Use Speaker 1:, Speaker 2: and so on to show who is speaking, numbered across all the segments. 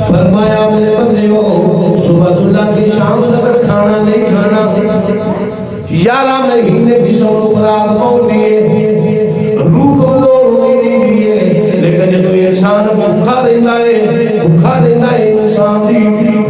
Speaker 1: فرمایا میرے بندے ہو صبح اللہ کی شام سکر کھانا نہیں کھانا 11 مہینے کی سو خوراک پاؤنی ہے روح کمزور ہوئی نہیں ہے لیکن جب انسان بھوکا رہتا ہے انسان دی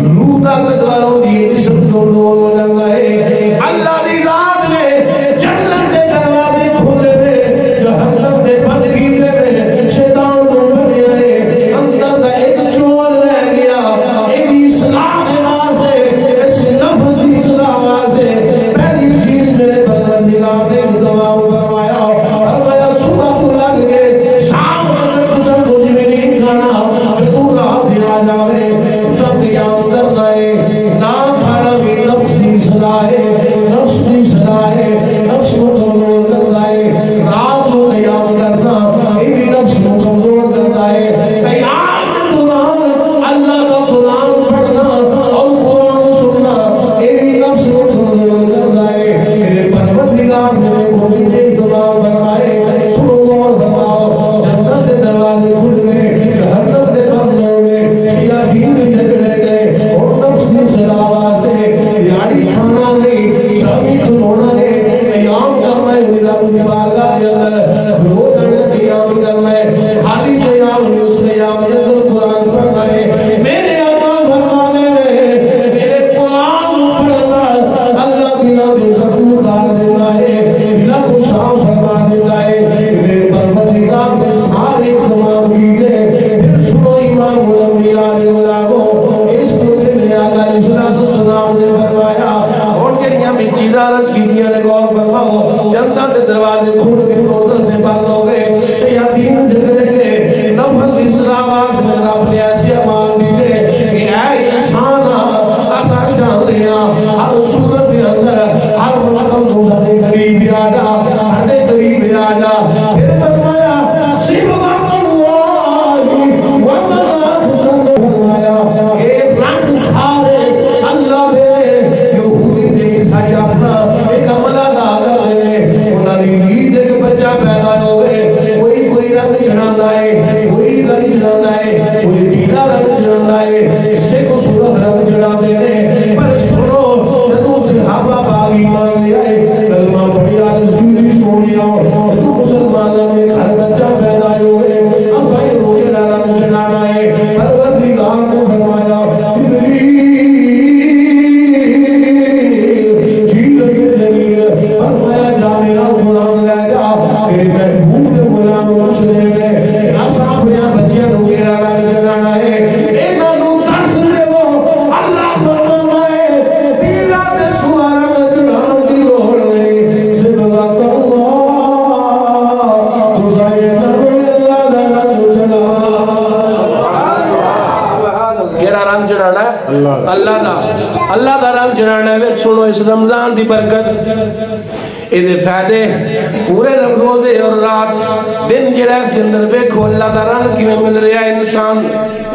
Speaker 1: روح طاقتور ہوتی ہے جسم کمزور ہو جاتا ہے اللہ دی رات میں جنت کے دروازے کھولے ہوئے جہنم کے بند کیتے ہوئے شیطان تو بنے آئے اندر کا ایک چور رہ گیا ایک اسلام کے واسطے اس نفس کی اسلام واسطے پہلی چیز میرے پروردگار نے دعا فرمایا فرمایا صبح کو لگ گئے شام کو تسا کچھ بھی نہیں کھانا جو تو رات دیا جاوے سب قیام کرنا ہے نہ کھانا بھی نفس کی صلاح ہے نفس کی صلاح ہے نفس کو کمزور کرنا ہے رات کو قیام کرنا یہ بھی نفس کو کمزور کرنا ہے قیام کے دوران اللہ کا قرآن پڑھنا اور قرآن سننا یہ بھی نفس کو کمزور کرنا ہے میرے پروردگار نے کو بھی نہیں دعا فرمائے سنو اور فرماؤ جنت کے دروازے کھل گئے جہنم کے بند ہو گئے شیاطین جھگڑے گئے اور نفس کی صلاح واسطے یاری کھانا نہیں شامی کھلونا ہے قیام کرنا ہے رب کی بارگاہ کے اندر روزانہ قیام کرنا ہے خالی قیام نہیں اس قیام کے اندر قرآن پڑھنا ہے میرے آقا فرمانے میں میرے قرآن پڑھنا اللہ بنا کو ضرور ڈال دینا ہے بنا کو صاف فرما دینا ہے میرے پروردگار نے سارے تمام کیے پھر سنو امام الانبیاء علیہ السلام اس کو سے میرے آقا علیہ السلام نے فرمایا اور کہنیاں میں چیزاں رس کیتیاں نے غور فرماؤ جنت کے دروازے کھل کے دوزخ میں بند ہو گئے شیاطین جھگڑے گئے نفس اسلام میں رب نے ایسی امان دیتے کہ اے انسان آسان جان لیا ہر صورت کے اندر ہر رقم دوزخ کے قریب آ جا ساڑھے قریب آ جا پھر فرمایا صبغۃ اللہ ومن فرمایا ایک رنگ سارے اللہ دے یہودی دے عیسائی اپنا ایک عمل ادا کر رہے انہوں نے عید ایک بچہ پیدا ہوئے کوئی رنگ چڑھانا ہے کوئی رنگ چڑھانا ہے کوئی پیلا رنگ چڑھانا ہے اس سے کو سرخ رنگ چڑھاتے ہیں پر سنو جدو صحابہ باغی مان لیا ہے کلمہ پڑھیا رسولی سونیا جدو مسلمانہ میں گھر بچہ پیدا ہوئے اسائی روکے رنگ چڑھانا ہے پروردگار نے فرمایا فرمایا جا میرا غلام لے جا میرے محبوب کے غلام روش دے گئے ایسا اپنے بچے روکے رنگ چڑھانا ہے اینا نو درس دے وہ اللہ فرمائے پیلا دے سوارا چڑھان دی لوڑ نہیں صبغۃ اللہ تو سائے اللہ دا رنگ چڑھا کیڑا رنگ چڑھانا ہے اللہ دا رنگ چڑھانا ہے سنو اس رمضان دی برکت یہ فائدے پورے روزے اور رات دن جڑا اس اندر دیکھو اللہ دا رنگ کیویں مل رہا ہے انسان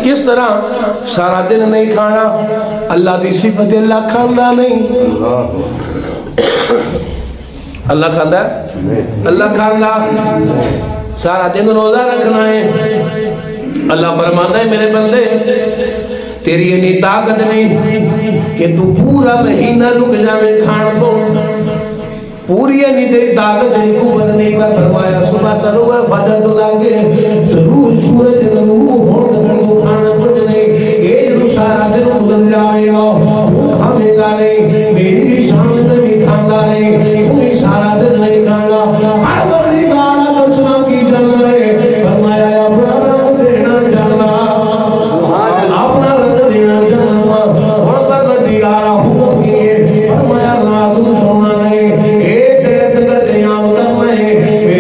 Speaker 1: کس طرح سارا دن نہیں کھانا اللہ دی صفت اللہ کھانا نہیں اللہ کھانا ہے اللہ کھانا سارا دن روزہ رکھنا ہے اللہ فرماتا ہے میرے بندے تیری اتنی طاقت نہیں کہ تو پورا مہینہ رک جائے کھان کو پوری ہے نہیں تیری طاقت نہیں قوت نہیں پر فرمایا صبح چلو ہے فجر تو لاگے ضرور سورج ضرور ہون لگن تو کھانا کچھ نہیں یہ جو سارا دن گزر جائے گا ہمیں گا نہیں میری بھی شانس میں بھی کھانا نہیں تمہیں سارا دن نہیں کھانا ہر بردی گانا دسنا کی چل رہے فرمایا اپنا رنگ دینا چلنا اپنا رنگ دینا چلنا اور بردی گانا حکم کیے فرمایا رات تم سونا نہیں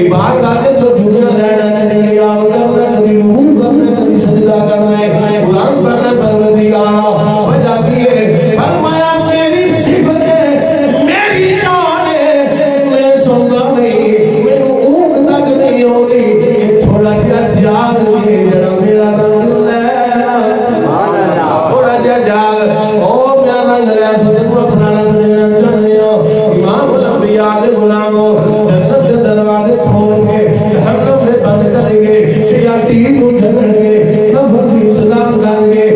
Speaker 1: بات آتے تو جمعہ رہنا کدی قیام کرنا کدی رکوع کرنا کدی سجدہ کرنا قرآن پڑھنا پروردگارا وجہ کی ہے فرمایا میری صفت ہے میری شان ہے میں سوگا نہیں میں اونگ تک نہیں ہونی یہ تھوڑا جا جاگ کے جڑا میرا رنگ لے تھوڑا جا جاگ او میرا رنگ لے سجد کو اپنا رنگ دینا چاہنے امام الانبیاء علیہ غلاموں جنت کے دروازے کھول کے جہنم میں بند کریں گے شیاطین کو جھگڑ گے نفس اسلام کر گے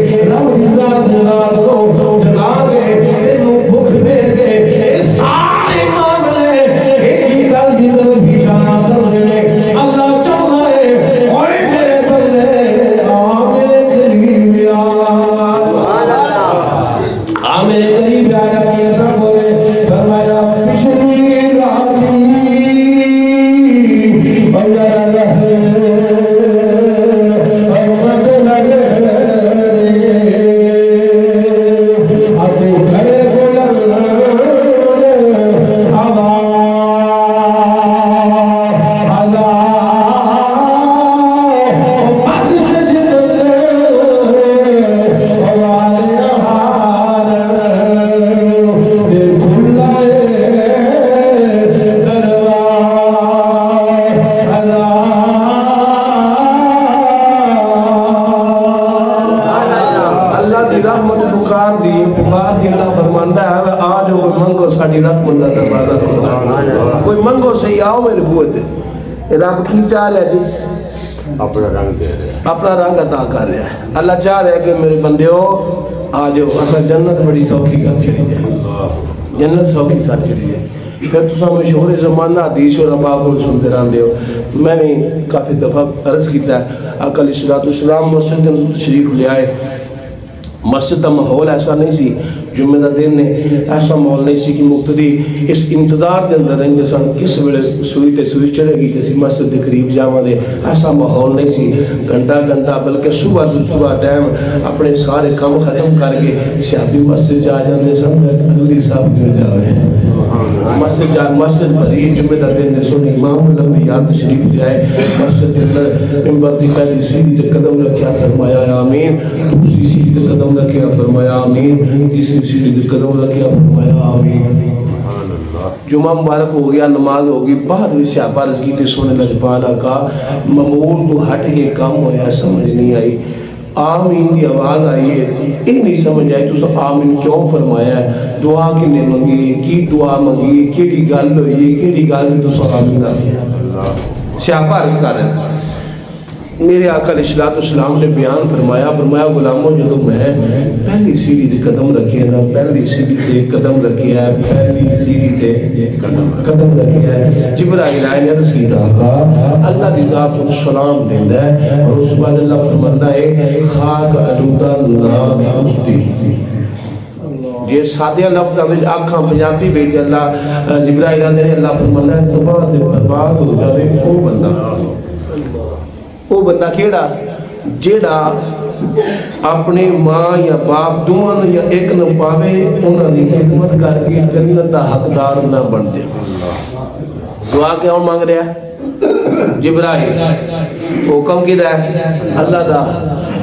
Speaker 1: دی رحمت پکار دی اللہ فرماندا ہے آ جو منگو ساڈی رحمت دا دروازہ کھلا کوئی منگو صحیح آؤ میرے بوئے دے رب کی چاہ رہا جی اپنا رنگ دے رہا اپنا رنگ عطا کر رہا ہے اللہ چاہ رہا ہے کہ میرے بندے ہو آ جو اسا جنت بڑی سوکھی کر چلی ہے جنت سوکھی کر چلی ہے پھر تو سا مشہور زمانہ حدیث اور اباب اور سنتے رہتے ہو میں نے کافی دفعہ عرض کیتا ہے آقا علیہ السلام مسجد کے تشریف لے آئے مسجد کا ماحول ایسا نہیں سی جمعہ دا دن نے ایسا ماحول نہیں سی کہ مقتدی اس انتظار کے اندر رہیں گے سن کس ویلے سوئی تے سوئی چڑھے گی کسی مسجد کے قریب جاواں دے ایسا ماحول نہیں سی گھنٹہ بلکہ صبح ٹائم اپنے سارے کام ختم کر کے شادی مسجد جا جاندے سن اگلی صاحب سے جا رہے ہیں مسجد بھری جمعہ دا دن نے سن امام الانبیاء تشریف جائے مسجد کے اندر ممبر دی پہلی سیڑھی تے قدم رکھیا فرمایا آمین دوسری سیڑھی تے قدم رکھیا فرمایا آمین تیسری سیڑھی تے قدم رکھیا فرمایا آمین جمعہ مبارک ہو گیا نماز ہوگی بعد میں صحابہ رضی تے سونے لجپالا کا معمول تو ہٹ کے کام ہویا سمجھ نہیں آئی آمین کی آواز آئی ہے ایک نہیں سمجھ آئی تو سب آمین کیوں فرمایا ہے دعا کی نے منگی کی دعا منگی کیڑی گل ہوئی کیڑی گل تو سب آمین آئی صحابہ عرض کر رہے ہیں میرے آقا علیہ السلام نے بیان فرمایا غلاموں جدو میں پہلی سیڑھی تے قدم رکھے نا پہلی سیڑھی تے قدم رکھے ہے پہلی سیڑھی تے قدم رکھے ہے جبرائیل آئے نے عرض کی آقا اللہ دی ذات کو سلام دیندا ہے اور اس بعد اللہ فرماندا ہے خاک آلودہ نام مستی یہ سادہ لفظ میں آنکھاں پنجابی بیٹھ اللہ جبرائیل نے اللہ فرماندا ہے تو بعد برباد ہو جاوے وہ بندہ کیڑا جیڑا اپنی ماں یا باپ دوان یا ایک نہ پاوے انہوں نے خدمت کر کے جنت دا حقدار نہ بن دے دعا کیوں مانگ رہا ہے جبرائیل حکم کی دا ہے اللہ دا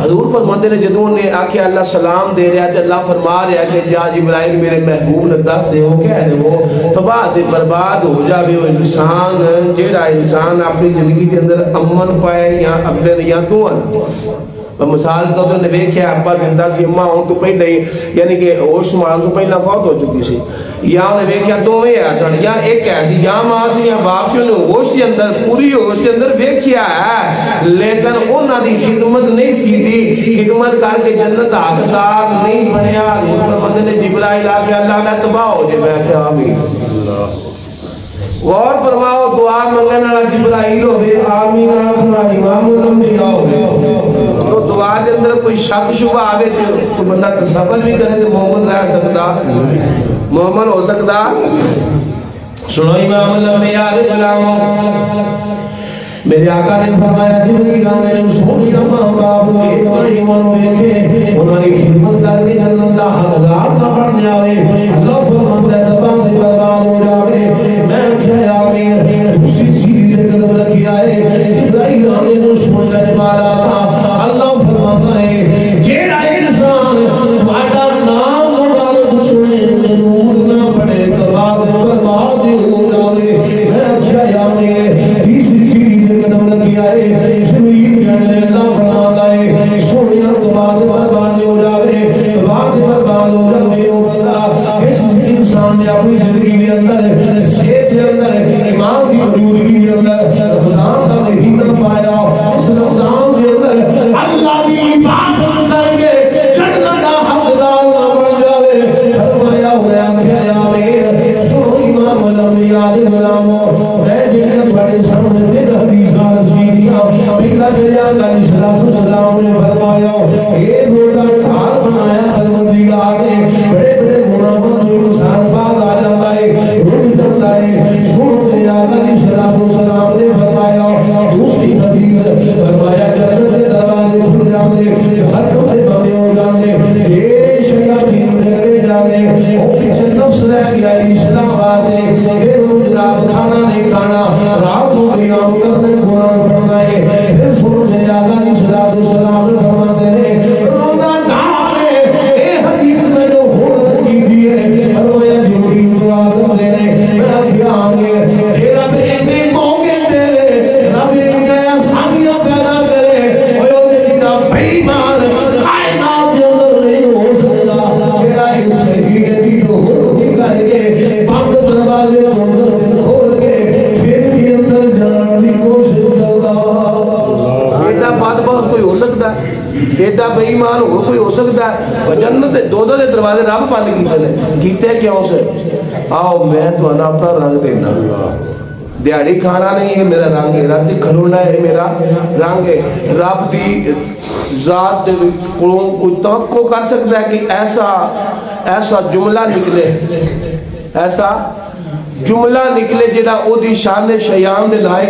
Speaker 1: حضور فرماندے نے جدوں نے آکھیا اللہ سلام دے رہا ہے اللہ فرما رہا ہے کہ جا جبرائیل میرے محبوب نے دس دے وہ کہہ دے وہ تباہ دے برباد ہو جاوے وہ انسان جیڑا انسان اپنی زندگی کے اندر امن پائے یا ابن یا دوان مثال تو نے دیکھا ابا زندہ سی اماں ہوں تو پہلے یعنی کہ ہوش مارن تو پہلا فوت ہو چکی سی یا انہیں دیکھا دو میں ہے یا ایک ایسی یا ماں سی یا باپ سے انہیں ہوش کے اندر پوری ہوش کے اندر دیکھا ہے لیکن انہوں نے خدمت نہیں سی دی خدمت کر کے جنت حقدار نہیں بنیا فرماندے نے جبرائیل آ کے اللہ میں تباہ ہو جائے میں کہ آمین غور فرماؤ دعا منگن والا جبرائیل ہوئے آمین رکھنا امام الانبیاء ہوئے تو دعا دے اندر کوئی شک شبہ آوے تو بندہ تصور بھی کرے تو محمد رہ سکتا محمد ہو سکتا سنو امام الانبیاء علیہ السلام میرے آقا نے فرمایا جبریل آنے نے سوچ کا ماں باپ کو ایمان ہوئے کہ انہوں نے خدمت کر کے جنت دا حقدار نہ بن جاوے اللہ فرماتا ہے تباہ دے برباد ہو جاوے میں کیا آمین دوسری سیڑھی سے قدم رکھی آئے جبرائیل آنے نے سوچ کا مارا تھا اللہ فرماتا ہے جیڑا انسان واڈا نام مبارک سنے نور نہ پڑے تباہ دے برباد ہو جاوے میں کیا آمین تیسری سیڑھی قدم لگی آئے جبریل کہنے اللہ فرماتا ہے سوڑیاں تو بعد برباد ہو جاوے بعد برباد ہو جاوے او بندہ اس انسان نے اپنی زندگی کے اندر صحت کے اندر ایمان کی وجودگی کے اندر رمضان کا مہینہ پایا اس رمضان کے اندر اللہ کی عبادت کر کے جنت کا حقدار نہ بن جاوے فرمایا ہوا کہ آمین سنو امام الانبیاء علیہ السلام میں جنت بڑے سامنے حدیث پہلا میرے آقا علیہ السلام نے فرمایا یہ روزہ ٹھار بنایا پروردگار نے بڑے بڑے گناہوں میں انسان بعد آ جاتا ہے روز ڈرتا ہے سنو میرے آقا علیہ السلام نے فرمایا دوسری حدیث فرمایا جنت کے دروازے کھل جاتے ہر کمرے بندے ہو جاتے یہ شیاطین جھگڑے جاتے وہ پیچھے نفس رہ گیا اسلام واسطے یہ روز رات کھانا نہیں کھانا رات کو قیام کرنے قرآن پڑھنا ہے پھر سنو سے آقا علیہ السلام نے فرماتے ہیں روزہ ڈھالے اے حدیث میں جو حرمت کی دی ہے فرمایا جبریل دعا کر دے رہے میرا کیا آگے اے رب اتنے موقع دے رہے رب اتنے آسانیاں پیدا کرے وہ دے دینا بھائی مار کائنات کے اندر نہیں ہو ایڈا بے ایمان ہو کوئی ہو سکتا ہے؟ جنت دو دے دروازے رب بند کیتے کیوں سے؟ آؤ میں تو اپنا رنگ دینا، دیہڑی کھانا نہیں ہے میرا رنگ ہے، رب دی کھلونا ہے میرا رنگ ہے۔ رب دی ذات دے کوئی توقع کر سکتا ہے کہ ایسا جملہ نکلے، ایسا جملہ نکلے جڑا او دی شان شیام نے لائے